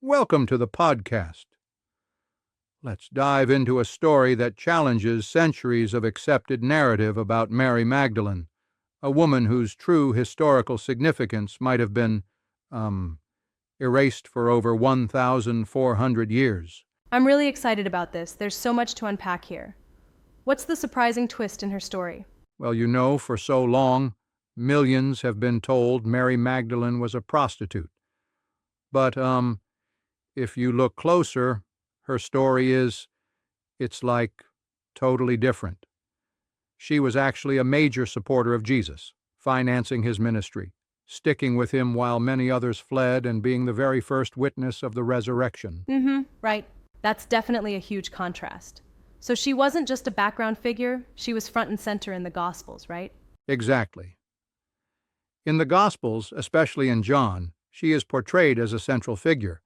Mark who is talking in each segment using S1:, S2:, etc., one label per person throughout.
S1: Welcome to the podcast. Let's dive into a story that challenges centuries of accepted narrative about Mary Magdalene, a woman whose true historical significance might have been, erased for over 1,400 years.
S2: I'm really excited about this. There's so much to unpack here. What's the surprising twist in her story?
S1: Well, for so long, millions have been told Mary Magdalene was a prostitute. But, if you look closer, her story it's totally different. She was actually a major supporter of Jesus, financing his ministry, sticking with him while many others fled, and being the very first witness of the resurrection.
S2: Right. That's definitely a huge contrast. So she wasn't just a background figure, she was front and center in the Gospels, right?
S1: Exactly. In the Gospels, especially in John, she is portrayed as a central figure,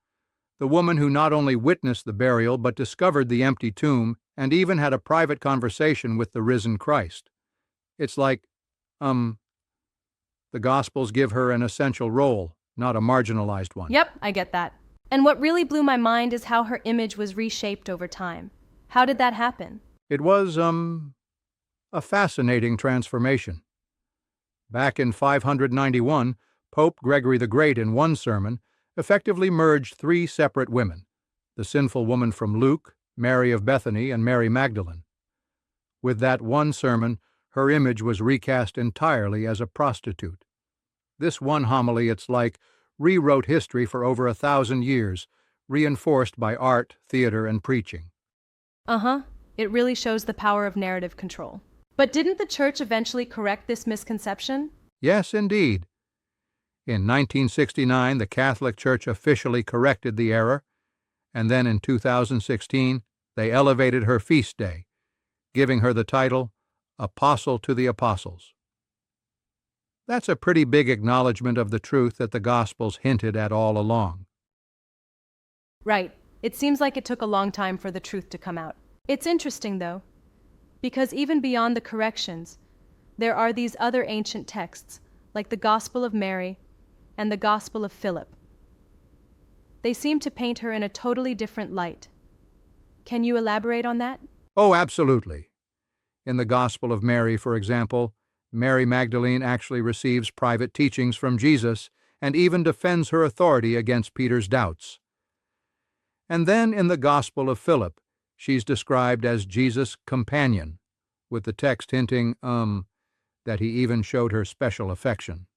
S1: the woman who not only witnessed the burial but discovered the empty tomb and even had a private conversation with the risen Christ. It's like, the Gospels give her an essential role, not a marginalized one.
S2: Yep, I get that. And what really blew my mind is how her image was reshaped over time. How did that happen?
S1: It was, a fascinating transformation. Back in 591, Pope Gregory the Great, in one sermon, effectively merged three separate women: the sinful woman from Luke, Mary of Bethany, and Mary Magdalene. With that one sermon, her image was recast entirely as a prostitute. This one homily, rewrote history for over 1,000 years, reinforced by art, theater, and preaching.
S2: It really shows the power of narrative control. But didn't the church eventually correct this misconception?
S1: Yes, indeed. In 1969, the Catholic Church officially corrected the error, and then in 2016, they elevated her feast day, giving her the title Apostle to the Apostles. That's a pretty big acknowledgement of the truth that the Gospels hinted at all along.
S2: Right. It seems like it took a long time for the truth to come out. It's interesting, though, because even beyond the corrections, there are these other ancient texts, like the Gospel of Mary and the Gospel of Philip. They seem to paint her in a totally different light. Can you elaborate on that?
S1: Oh, absolutely. In the Gospel of Mary, for example, Mary Magdalene actually receives private teachings from Jesus and even defends her authority against Peter's doubts. And then in the Gospel of Philip, she's described as Jesus' companion, with the text hinting, that he even showed her special affection.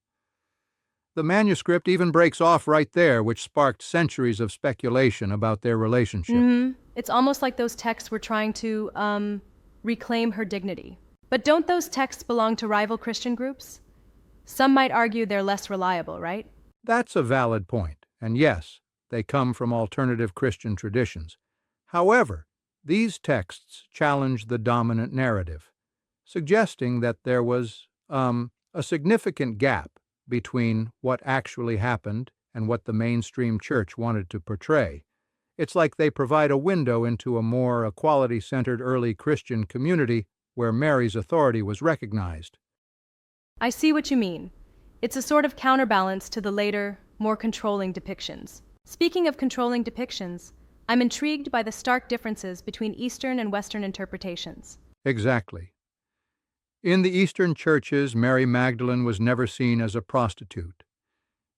S1: The manuscript even breaks off right there, which sparked centuries of speculation about their relationship.
S2: It's almost like those texts were trying to, reclaim her dignity. But don't those texts belong to rival Christian groups? Some might argue they're less reliable, right?
S1: That's a valid point, and yes, they come from alternative Christian traditions. However, these texts challenge the dominant narrative, suggesting that there was, a significant gap between what actually happened and what the mainstream church wanted to portray. It's like they provide a window into a more equality-centered early Christian community where Mary's authority was recognized.
S2: I see what you mean. It's a sort of counterbalance to the later, more controlling depictions. Speaking of controlling depictions, I'm intrigued by the stark differences between Eastern and Western interpretations.
S1: Exactly. In the Eastern churches, Mary Magdalene was never seen as a prostitute.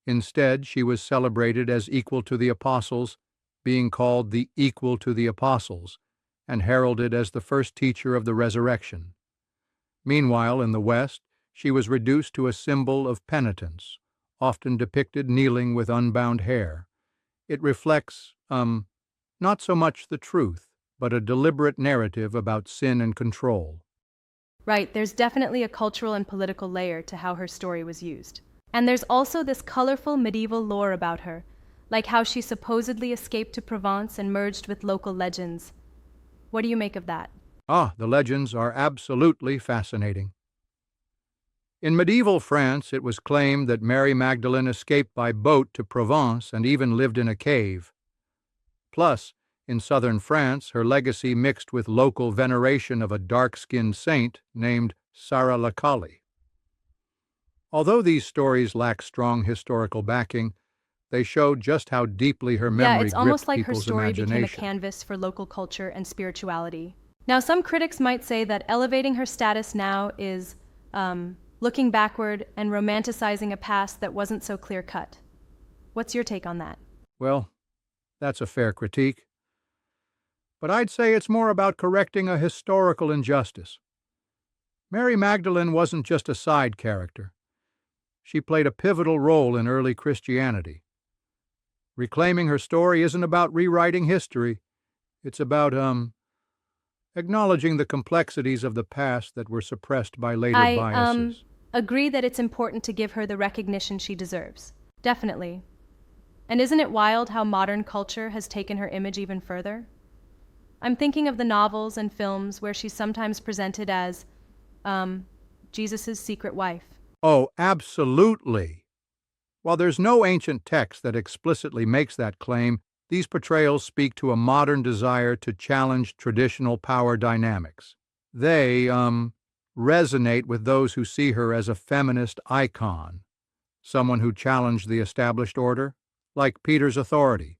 S1: Instead, she was celebrated as equal to the apostles, being called the equal to the apostles, and heralded as the first teacher of the resurrection. Meanwhile, in the West, she was reduced to a symbol of penitence, often depicted kneeling with unbound hair. It reflects, not so much the truth, but a deliberate narrative about sin and control.
S2: Right, there's definitely a cultural and political layer to how her story was used. And there's also this colorful medieval lore about her, like how she supposedly escaped to Provence and merged with local legends. What do you make of that?
S1: The legends are absolutely fascinating. In medieval France, it was claimed that Mary Magdalene escaped by boat to Provence and even lived in a cave. Plus, in southern France, her legacy mixed with local veneration of a dark-skinned saint named Sarah Lacaille. Although these stories lack strong historical backing, They showed just how deeply her
S2: Yeah,
S1: memory
S2: it's almost
S1: gripped
S2: like her
S1: people's
S2: story became a
S1: imagination.
S2: canvas for local culture and spirituality. Now, some critics might say that elevating her status now is looking backward and romanticizing a past that wasn't so clear-cut. What's your take on that?
S1: Well, that's a fair critique. But I'd say it's more about correcting a historical injustice. Mary Magdalene wasn't just a side character. She played a pivotal role in early Christianity. Reclaiming her story isn't about rewriting history. It's about, acknowledging the complexities of the past that were suppressed by later
S2: I
S1: biases.
S2: agree that it's important to give her the recognition she deserves. Definitely. And isn't it wild how modern culture has taken her image even further? I'm thinking of the novels and films where she's sometimes presented as, Jesus' secret wife.
S1: Oh, absolutely. While there's no ancient text that explicitly makes that claim, these portrayals speak to a modern desire to challenge traditional power dynamics. They, resonate with those who see her as a feminist icon, someone who challenged the established order, like Peter's authority.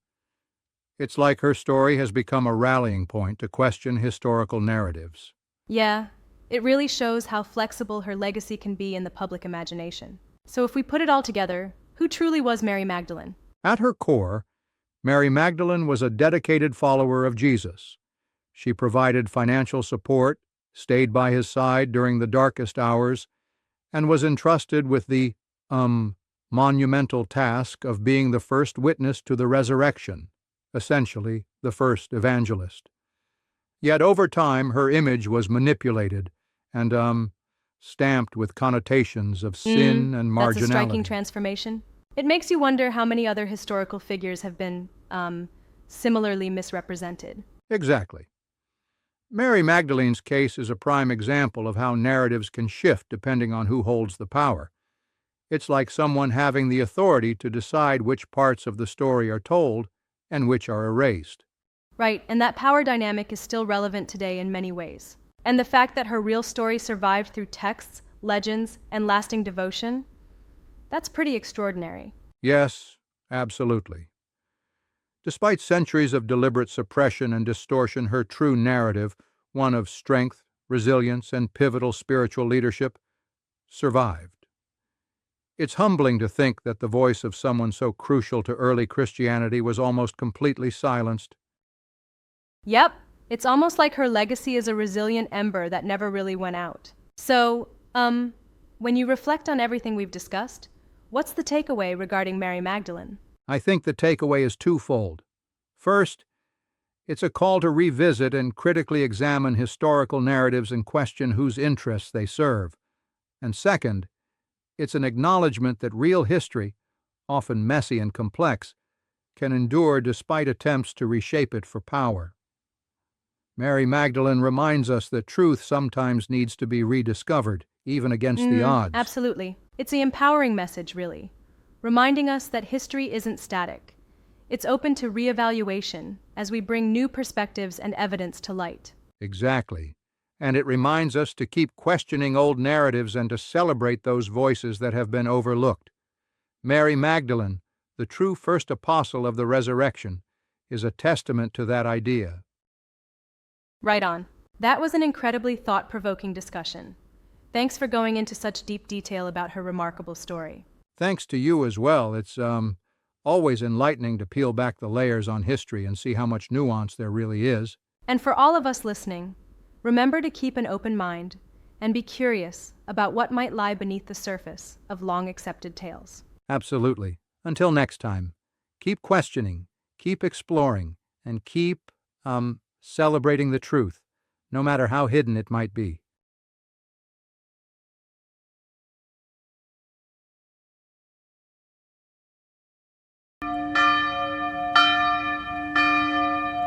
S1: It's like her story has become a rallying point to question historical narratives.
S2: Yeah, it really shows how flexible her legacy can be in the public imagination. So if we put it all together, who truly was Mary Magdalene?
S1: At her core, Mary Magdalene was a dedicated follower of Jesus. She provided financial support, stayed by his side during the darkest hours, and was entrusted with the, monumental task of being the first witness to the resurrection, essentially the first evangelist. Yet over time, her image was manipulated and, stamped with connotations of sin and
S2: That's a striking
S1: marginality.
S2: transformation. It makes you wonder how many other historical figures have been, similarly misrepresented.
S1: Exactly. Mary Magdalene's case is a prime example of how narratives can shift depending on who holds the power. It's like someone having the authority to decide which parts of the story are told and which are erased.
S2: Right, and that power dynamic is still relevant today in many ways. And the fact that her real story survived through texts, legends, and lasting devotion, that's pretty extraordinary.
S1: Yes, absolutely. Despite centuries of deliberate suppression and distortion, her true narrative, one of strength, resilience, and pivotal spiritual leadership, survived. It's humbling to think that the voice of someone so crucial to early Christianity was almost completely silenced.
S2: Yep, it's almost like her legacy is a resilient ember that never really went out. So, when you reflect on everything we've discussed, what's the takeaway regarding Mary Magdalene?
S1: I think the takeaway is twofold. First, it's a call to revisit and critically examine historical narratives and question whose interests they serve. And second, it's an acknowledgement that real history, often messy and complex, can endure despite attempts to reshape it for power. Mary Magdalene reminds us that truth sometimes needs to be rediscovered, even against the odds.
S2: Absolutely. It's the empowering message, really, reminding us that history isn't static. It's open to reevaluation as we bring new perspectives and evidence to light.
S1: Exactly. And it reminds us to keep questioning old narratives and to celebrate those voices that have been overlooked. Mary Magdalene, the true first apostle of the resurrection, is a testament to that idea.
S2: Right on. That was an incredibly thought-provoking discussion. Thanks for going into such deep detail about her remarkable story.
S1: Thanks to you as well. It's always enlightening to peel back the layers on history and see how much nuance there really is.
S2: And for all of us listening, remember to keep an open mind and be curious about what might lie beneath the surface of long-accepted tales.
S1: Absolutely. Until next time, keep questioning, keep exploring, and keep celebrating the truth, no matter how hidden it might be.